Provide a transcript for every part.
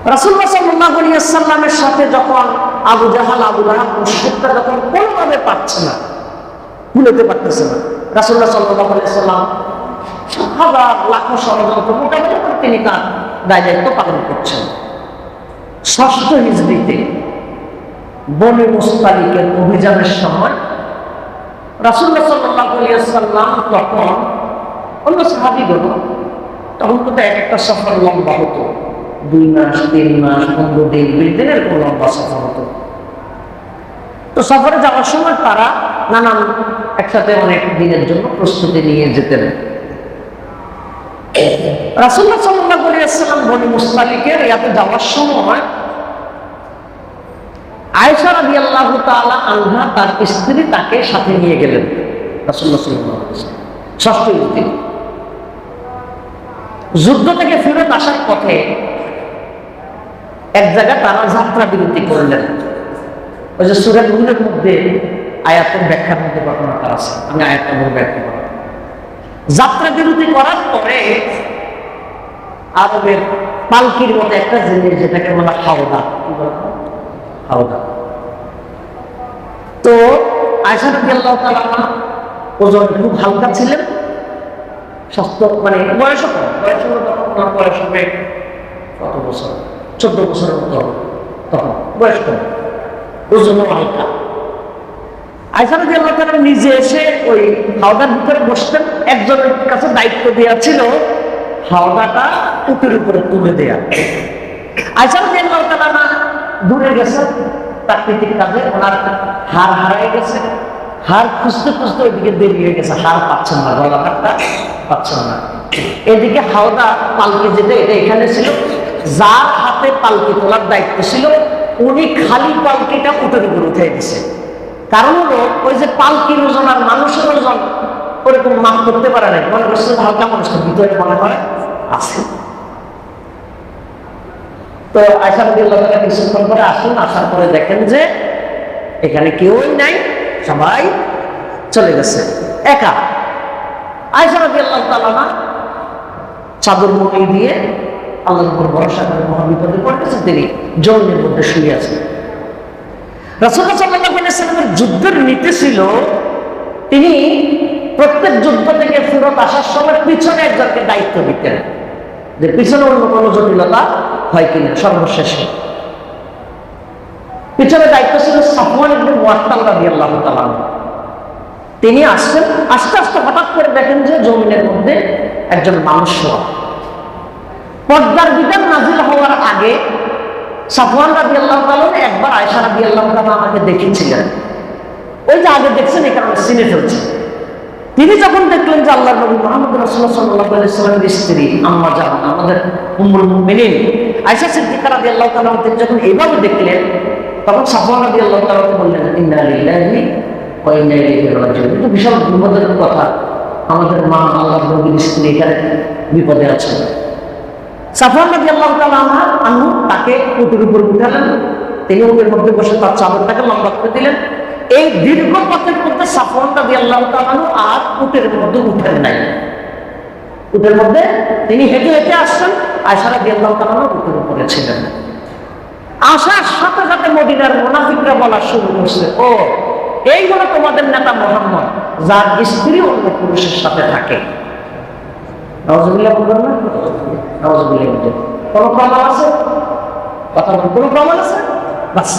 রাসূলুল্লাহ সাল্লাল্লাহু আলাইহি ওয়াসাল্লামের সাথে যখন আবু জাহাল আবু লাহাব মুশরিকটা যখন কোনোভাবে পারছে না, ভুলতে পারতেছে না, রাসূলুল্লাহ সাল্লাল্লাহু আলাইহি ওয়াসাল্লাম হাজার লাখো ষড়যন্ত্র মোকাবেলা করে তিনি তার দায়িত্ব পালন করছেন। ষষ্ঠ হিজরিতে বনি মুস্তালিকের অভিযানের সময় রাসূলুল্লাহ সাল্লাল্লাহু আলাইহি ওয়াসাল্লাম তখন অন্য সাহাবীগণ তখন তো এক একটা সফর লম্বা হতো, 2 মাস 3 মাস 15 দিন 20 দিনের এরকম লম্বা সফর হতো। তো সফরে যাওয়ার সময় তারা নানান একসাথে অনেক দিনের জন্য প্রস্তুতি নিয়ে যেতেন। রাসূলুল্লাহ সাল্লাল্লাহু আলাইহি ওয়াসাল্লাম বনি মুস্তালিকের ইয়াতে যাওয়ার সময় আয়েশা রাদিয়াল্লাহু তাআলা আনহা তার স্ত্রী তাকে সাথে নিয়ে গেলেন রাসূলুল্লাহ সাল্লাল্লাহু আলাইহি ওয়াসাল্লাম। ষষ্ঠ হিজরি যুদ্ধ থেকে ফেরত আসার পথে এক জায়গায় তারা যাত্রা বিরতি করলেন। ওই যে সূরা নূরের মধ্যে আয়াতের ব্যাখ্যার মধ্যে ঘটনাটা আছে, আমি আয়াতটা ব্যাখ্যা করব। যাত্রা বিরতি করার পরে আরবের পালকির মতো একটা জিনিস যেটাকে বলা হাওদা, হাওদা। তো আয়েশা রাদিয়াল্লাহু তাআলা ওজন খুব হালকা ছিলেন, স্বাস্থ্য মানে বয়স কম, বয়স হলো তখন ওনার বয়স হবে কত বছর, 14 বছরের মতো হবে তখন, বয়স কম, ওজনও হালকা। আয়েশা রাদিয়াল্লাহু তাআলা নিজে এসে ওই হাওদার ভিতরে বসতেন, একজনের কাছে দায়িত্ব দেওয়া ছিল হাওদাটা উটের উপরে তুলে দেয়া। আয়েশা রাদিয়াল্লাহু তাআলা দূরে গেছেন প্রাকৃতিক কাজে, ওনার হাড় হারায় গেছে, হাড় খুঁজতে খুঁজতে ওইদিকে দেরি হয়ে গেছে, হাড় পাচ্ছেন না, গলা হাড়টা পাচ্ছেন না। এদিকে হাওদা পালকি যেটা এটা এখানে ছিল, যার হাতে পালকি তোলার দায়িত্ব ছিল উনি খালি পালকিটা উটের উপর উঠে দিছে। কারণ হলো ওই যে পালকির ওজন আর মানুষের ওজন ওরকম মাপ করতে পারে না, মনে করছে হালকা মানুষের ভিতরে মনে হয় আছে। তো আয়েশা রাদিয়াল্লাহু তাআলা কিছুক্ষণ পরে আসেন, আসার পরে দেখেন যে এখানে কেউই নাই, সবাই চলে গেছে একা। আয়েশা রাদিয়াল্লাহু তাআলা চাদর মুড়ি দিয়ে আল্লাহর উপর ভরসা করে মহাবিপদে পড়েছে, তিনি জমিনের মধ্যে শুয়ে আছেন। রাসূলুল্লাহ সাল্লাল্লাহু আলাইহি ওয়াসাল্লামের যুদ্ধের নীতি ছিল তিনি প্রত্যেক যুদ্ধ থেকে ফেরত আসার সময় পিছনে একজনকে দায়িত্ব দিতেন, যে পিছনে অন্য কোনো জটিলতা হয় কিনা। সর্বশেষে পিছনে দায়িত্ব ছিল সাফওয়ান ইবনে মুআত্তাল রাদিয়াল্লাহু তাআলা। তিনি আসছেন, আস্তে আস্তে হঠাৎ করে দেখেন যে জমিনের মধ্যে একজন মানুষ শোয়া। পর্দার বিধান নাজিল হওয়ার আগে সাফওয়ান রাদিয়াল্লাহু তাআলা একবার আয়েশা রাদিয়াল্লাহু তাআলা আমাকে দেখেছিলেন, ওই যে আগে দেখছেন এই কারণে চিনে ফেলছেন। তিনি যখন দেখলেন যে আল্লাহর নবী মুহাম্মদ রাসূলুল্লাহ সাল্লাল্লাহু আলাইহি ওয়াসাল্লামের স্ত্রী আম্মা জান আমাদের উম্মুল মুমিনিন আয়েশা সিদ্দিকা রাদিয়াল্লাহু তাআলা তিনি যখন এইভাবে দেখলেন, তখন সাফওয়ান রাদিয়াল্লাহু তাআলা বললেন ইন্না লিল্লাহি ওয়া ইন্না ইলাইহি রাজিউন। এটা বিশাল বিপদের কথা, আমাদের মা আল্লাহর নবীর স্ত্রী এখানে বিপদে আছেন। সাফওয়ান রাদিয়াল্লাহু তাআলা আনহু তাকে উটের উপর উঠালেন, তিনি উটের মধ্যে বসে তার চাদরটাকে লম্বা করে দিলেন। এই দীর্ঘ পথের মধ্যে সাফওয়ান রাদিয়াল্লাহু তাআলা আর উটের মধ্যে উঠেন নাই, উটের মধ্যে তিনি হেঁটে হেঁটে আসছেন, আয়েশা রাদিয়াল্লাহু তাআলা উটের উপরে ছিলেন। আসার সাথে সাথে মদিনার মুনাফিকরা বলা শুরু করছে, ও এই হলো তোমাদের নেতা মুহাম্মদ, যার স্ত্রী অন্য পুরুষের সাথে থাকে। নাউযুবিল্লাহ বলবেন না? নাউযুবিল্লাহ। কোন প্রমাণ আছে? কথা বল, কোন প্রমাণ আছে? বাস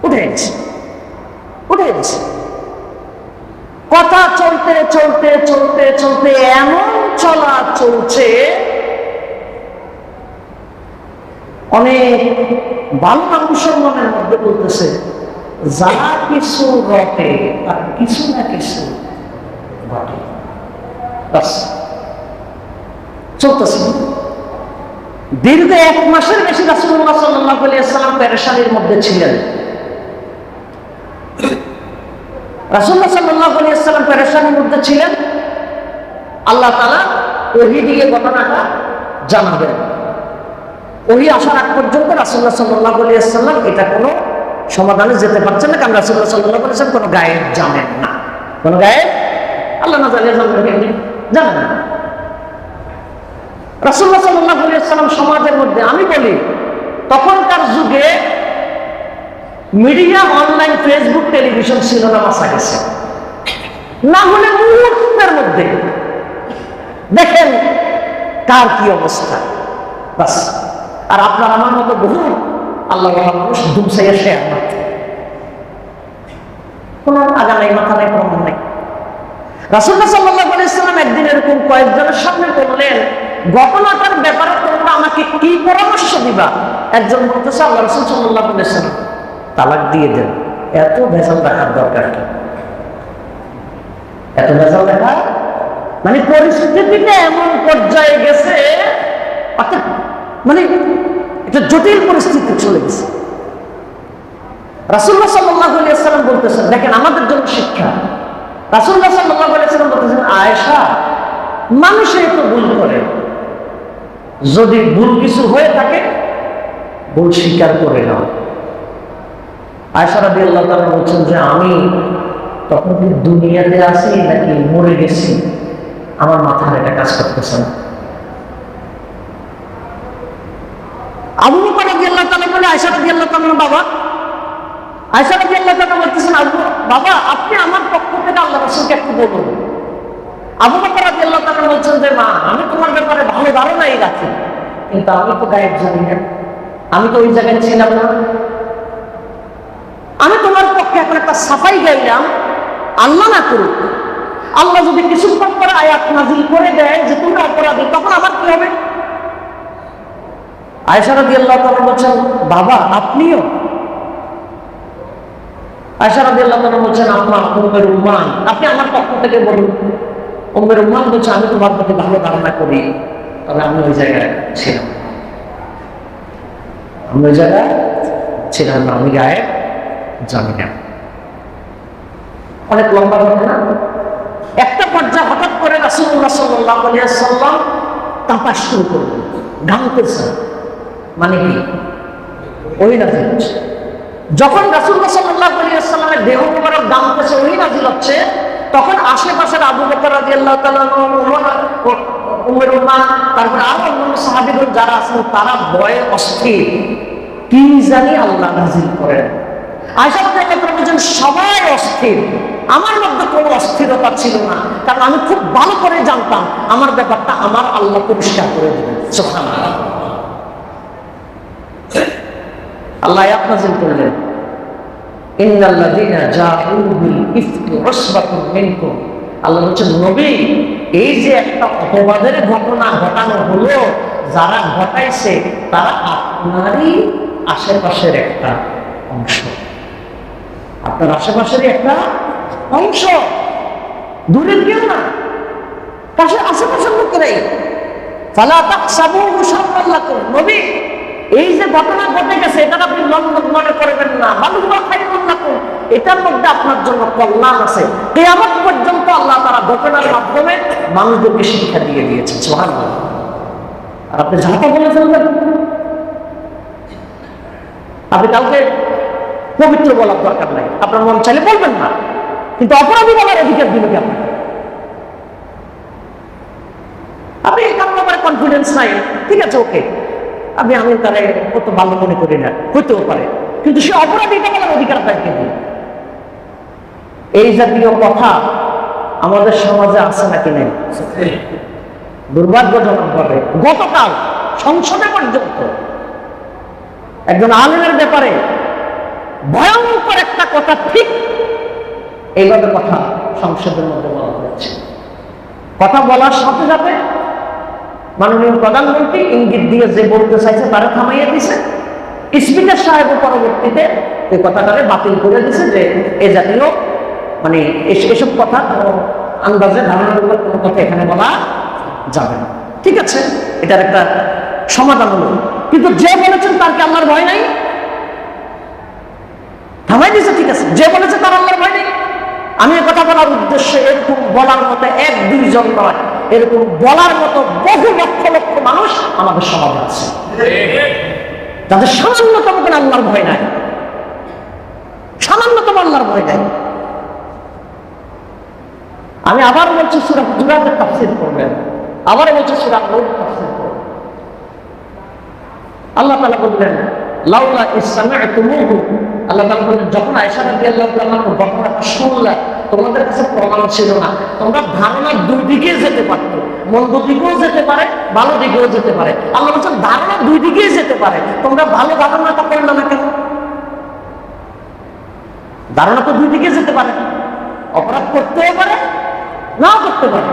উঠে গেছে, উঠে গেছে। কথা চলতে চলতে চলতে চলতে এমন চলা চলছে, অনেক ভালো মুসলমানের মধ্যে বলতেছে যা কিছু ঘটে তার কিছু না কিছু ঘটে, বাস চলতেছে। দীর্ঘ 1 মাসের বেশি রাসূলুল্লাহ সাল্লাল্লাহু আলাইহি ওয়াসাল্লাম পেরেশানির মধ্যে ছিলেন। রাসূলুল্লাহ সাল্লাল্লাহু আলাইহি ওয়াসাল্লাম পেরেশানির মধ্যে ছিলেন, আল্লাহ তাআলা ওহী দিয়ে ঘটনাটা জানাবেন। ওহী আসার আগ পর্যন্ত রাসূলুল্লাহ সাল্লাল্লাহু আলাইহি ওয়াসাল্লাম এটা কোনো সমাধানে যেতে পারছেন না, কারণ রাসূলুল্লাহ সাল্লাল্লাহু আলাইহি ওয়াসাল্লাম কোনো গায়েব জানেন না, কোনো গায়েব আল্লাহ না জানিয়ে জানেন না। রাসূলুল্লাহ সাল্লাল্লাহু আলাইহি ওয়াসাল্লাম সমাজের মধ্যে, আমি বলি তখনকার যুগে মিডিয়া, অনলাইন, ফেসবুক, টেলিভিশন ছিল না, মাসা গেছে না হলে মুহূর্তের মধ্যে দেখেন কার কি অবস্থা। বাস, আর আপনার আমার মতো বহু আল্লাহ মানুষ দুমসাইয়া শেয়ার মাত্র, কোন আগা নাই, মাথা নাই, প্রমাণ নাই। রাসূলুল্লাহ সাল্লাল্লাহু আলাইহি ওয়াসাল্লাম একদিন এরকম কয়েকজনের সামনে বললেন, ঘটনাটার ব্যাপারে তোমরা আমাকে কি পরামর্শ দিবা? একজন বলতেছে, আল্লাহ রাসূল সাল্লাল্লাহু আলাইহি ওয়াসাল্লাম তালাক দিয়ে দেন। এত ভেজাল দেখার দরকার কি? এত ভেজাল দেখা মানে পরিস্থিতিটা এমন পর্যায়ে গেছে, অর্থাৎ মানে এটা জটিল পরিস্থিতি চলে গেছে। রাসূলুল্লাহ সাল্লাল্লাহু আলাইহি ওয়াসাল্লাম বলতেছেন, দেখেন আমাদের জন্য শিক্ষা। রাসূলুল্লাহ সাল্লাল্লাহু আলাইহি ওয়াসাল্লাম বলতেছেন, আয়েশা, মানুষে তো ভুল করে, যদি ভুল কিছু হয়ে থাকে ভুল স্বীকার করে নাও। আয়েশা রাদিয়াল্লাহু তাআলা বলছেন যে আমি তখন কি দুনিয়াতে আছি নাকি মরে গেছি, আমার মাথায় এটা কাজ করতেছে না। আবু বকর রাদিয়াল্লাহু তাআলা বলে, আয়েশা রাদিয়াল্লাহু তাআলা বাবা, আয়েশা রাদিয়াল্লাহু তাআলা বলতেছেন, আবু বাবা আপনি আমার পক্ষ থেকে আল্লাহ রাসূলকে একটু বলুন। আবু বকর রাদিয়াল্লাহু তাআলা বলছেন যে মা, আমি তোমার ব্যাপারে ভালো ধারণাই রাখি, কিন্তু আমি তো গায়েব জানি না, আমি তো ওই জায়গায় ছিলাম না। আমি তোমার পক্ষে এখন একটা সাফাই গাইলাম, আল্লাহ না করুক, আল্লাহ যদি কিছুক্ষণ পরে আয়াত নাযিল করে দেয় যে তুমি অপরাধী, তখন আমার কি হবে? আয়েশা রাদিয়াল্লাহু তাআলা বলছেন, বাবা আপনিও? আয়েশা রাদিয়াল্লাহু তাআলা বলছেন, আম্মা উম্মে রুমান, আপনি আমার পক্ষ থেকে বলুন। উম্মে রুমান বলছে, আমি তোমার প্রতি ভালো ধারণা করি, তবে আমি ওই জায়গায় ছিলাম, আমি ওই জায়গায় ছিলাম না, আমি গায়েব জানি না। অনেক লম্বা ঘটনা। একটা পর্যায়ে হঠাৎ করে রাসূলুল্লাহ সাল্লাল্লাহু আলাইহি ওয়াসাল্লাম কাঁপা শুরু করলেন, ঘামতেছেন। মানে কি? ওহী নাযিল হচ্ছে। যখন রাসূলুল্লাহ সাল্লাল্লাহু আলাইহি ওয়াসাল্লামের দেহ মুবারক ঘামতেছে, ওহী নাযিল হচ্ছে, তখন আশেপাশের আবু বকর রাদিয়াল্লাহু তাআলা, উমর রুমান, তারপরে আরো অন্যান্য সাহাবীগণ যারা আছেন, তারা ভয়ে অস্থির, কি জানি আল্লাহ নাযিল করেন। আয়েশা রাদিয়াল্লাহু তাআলা বলেন, সবাই অস্থির, আমার মধ্যে কোনো অস্থিরতা ছিল না, কারণ আমি খুব ভালো করে জানতাম আমার ব্যাপারটা আমার আল্লাহ পরিষ্কার করে দেবেন। সুবহানাল্লাহ। আল্লাহ আয়াত নাযিল করলেন, ইন্নাল্লাযীনা জাউ বিল ইফকি উসবাতুম মিনকুম। আল্লাহ বলেন, নবী এই যে একটা অপবাদের ঘটনা ঘটানো হলো, যারা ঘটাইছে তারা আপনারই আশেপাশের একটা অংশ, আপনার আশেপাশেরই একটা অংশ, দূরের কেউ না, পাশে আশেপাশের লোকেরাই। ফালা তাহসাবুহু শাররান লাকুম, নবী এই যে ঘটনা ঘটে গেছে এটা আপনি মনে করবেন না, বাল হুয়া খায়রুন লাকুম, এটার মধ্যে আপনার জন্য কল্যাণ আছে। কিয়ামত পর্যন্ত আল্লাহ তাআলা ঘটনার মাধ্যমে মানুষদেরকে শিক্ষা দিয়ে দিয়েছেন। সুবহানাল্লাহ। আর আপনি যাতা বলে ফেলবেন, আপনি কাউকে পবিত্র বলার দরকার নাই, আপনার মন চাইলে বলবেন না, কিন্তু অপরাধী বলার অধিকার দিল কি আপনার? আপনি কারোর ব্যাপারে কনফিডেন্স নাই, ঠিক আছে, ওকে, আমি তারে কত ভালো মনে করি না, হইতেও পারে, কিন্তু সে অপরাধীটা বলার অধিকার তাকে দিই। এই জাতীয় কথা আমাদের সমাজে আছে নাকি নেই? দুর্ভাগ্যজনকভাবে গতকাল সংসদে পর্যন্ত একজন আলেমের ব্যাপারে ভয়ঙ্কর একটা কথা ঠিক এইভাবে কথা সংসদের মধ্যে বলা হয়েছে। কথা বলার সাথে সাথে মাননীয় প্রধানমন্ত্রী ইঙ্গিত দিয়ে যে বলতে চাইছে তারা থামাইয়া দিছে। স্পিকার সাহেব পরবর্তীতে এই কথাটাকে বাতিল করে দিছে যে এ জাতীয় মানে এসব কথা আন্দাজে ধারণা করবার কোনো কথা এখানে বলা যাবে না। ঠিক আছে, এটার একটা সমাধান হলো, কিন্তু যে বলেছেন তার কি আল্লাহর ভয় নাই? থামাই দিছে, ঠিক আছে, যে বলেছে তার আল্লাহর ভয় নেই। আমি এই কথা বলার উদ্দেশ্যে এরকম বলার মতো এক দুইজন নয়, এরকম বলার মতো বহু লক্ষ লক্ষ মানুষ আমাদের সমাজে আছে, যাদের সামান্যতম কোনো আল্লাহর ভয় নাই, সামান্যতম আল্লাহর ভয় নাই। আমি আবার বলছি সূরা হুজুরাতের তাফসীর করবেন, আবার বলছি সূরা নূর তাফসীর করবেন। আল্লাহ তাআলা বললেন লাউলা ইসমা'তুমুহু, আল্লাহ তাআলা বললেন যখন আয়েশা রাদিয়াল্লাহু তাআলা বর্ণনাটা শুনলা তোমাদের কাছে প্রমাণ ছিল না, তোমরা ধারণা দুই দিকে যেতে পারতো, মন্দ দিকেও যেতে পারে ভালো দিকেও যেতে পারে। আল্লাহ বলছেন ধারণা দুই দিকেই যেতে পারে, তোমরা ভালো ধারণাটা করলে না কেন? ধারণা তো দুই দিকে যেতে পারে, অপরাধ করতেও পারে নাও করতে পারে,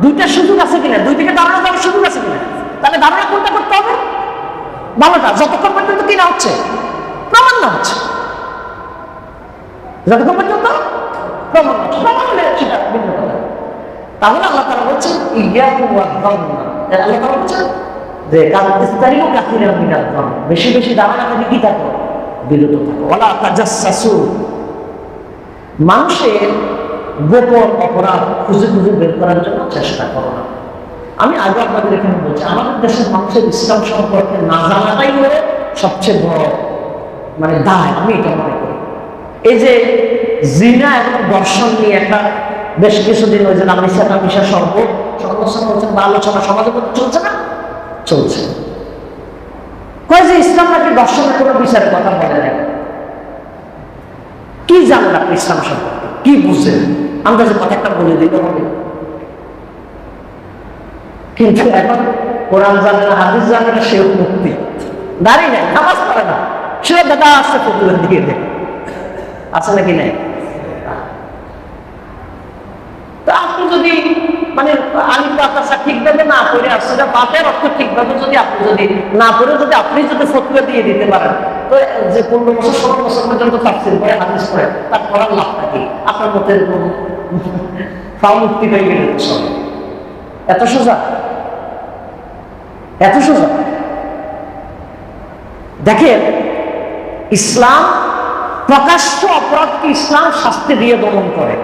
দুইটা সুযোগ আছে কিনা, দুই দিকে ধারণা দেওয়ার সুযোগ আছে কিনা? তাহলে ধারণা কোনটা করতে হবে? ভালোটা, যতক্ষণ পর্যন্ত কিনা হচ্ছে প্রমাণ না হচ্ছে, যতক্ষণ পর্যন্ত প্রমাণ হচ্ছে, প্রমাণ হলে সেটা ভিন্ন কথা। তাহলে আল্লাহ তাআলা বলছেন ইয়াকু ওয়াদ-দান্না, আল্লাহ তাআলা বলছেন যে কাসতারিমু কাসিরাম মিনাদ-দান, বেশি বেশি ধারণা থেকে কি থাকো, বিরত থাকো। ওয়ালা তাজাসসু, মানুষের গোপন অপরাধ খুঁজে খুঁজে বের করার জন্য চেষ্টা করো না। আমি আগে আপনাদের এখানে বলছি, আমাদের দেশের মানুষের ইসলাম সম্পর্কে না জানাটাই হলো সবচেয়ে বড় মানে দায়, আমি এটা মনে করি। এই যে জিনা এবং দর্শন নিয়ে একটা বেশ কিছুদিন ওই যে নামিসা সমালোচনা করছেন বা আলোচনা সমাজের মধ্যে চলছে না, চলছে। কয় যে ইসলাম নাকি দর্শনের কোনো বিচারের কথা বলে না। কি জানেন আপনি ইসলাম সম্পর্কে, কি বুঝছেন? আমরা যে কথা একটা বলে দিতে হবে, কিন্তু এখন কোরআন জানে না, হাদিস জানে না, সেও মুক্তি, দাঁড়িয়ে নেই, নামাজ পড়ে না, সেও দাদা আসছে ফতুয়ার দিকে দেয়, আছে নাকি নাই? তা আপনি যদি মানে আলিম বাতাসা ঠিকভাবে না পড়ে আসছে না, বাতের অর্থ ঠিকভাবে যদি আপনি যদি না পড়ে যদি আপনি যদি ফতুয়া দিয়ে দিতে পারেন, তো যে 15 বছর 16 বছর পর্যন্ত তাফসীর পড়ে হাদিস পড়ে তার পড়ার লাভটা কি? আপনার মতো এরকম ফাও মুক্তি হয়ে গেলে তো সব এত সোজা, এত সোজা। দেখেন ইসলাম প্রকাশ্য অপরাধকে ইসলাম শাস্তি দিয়ে দমন করে।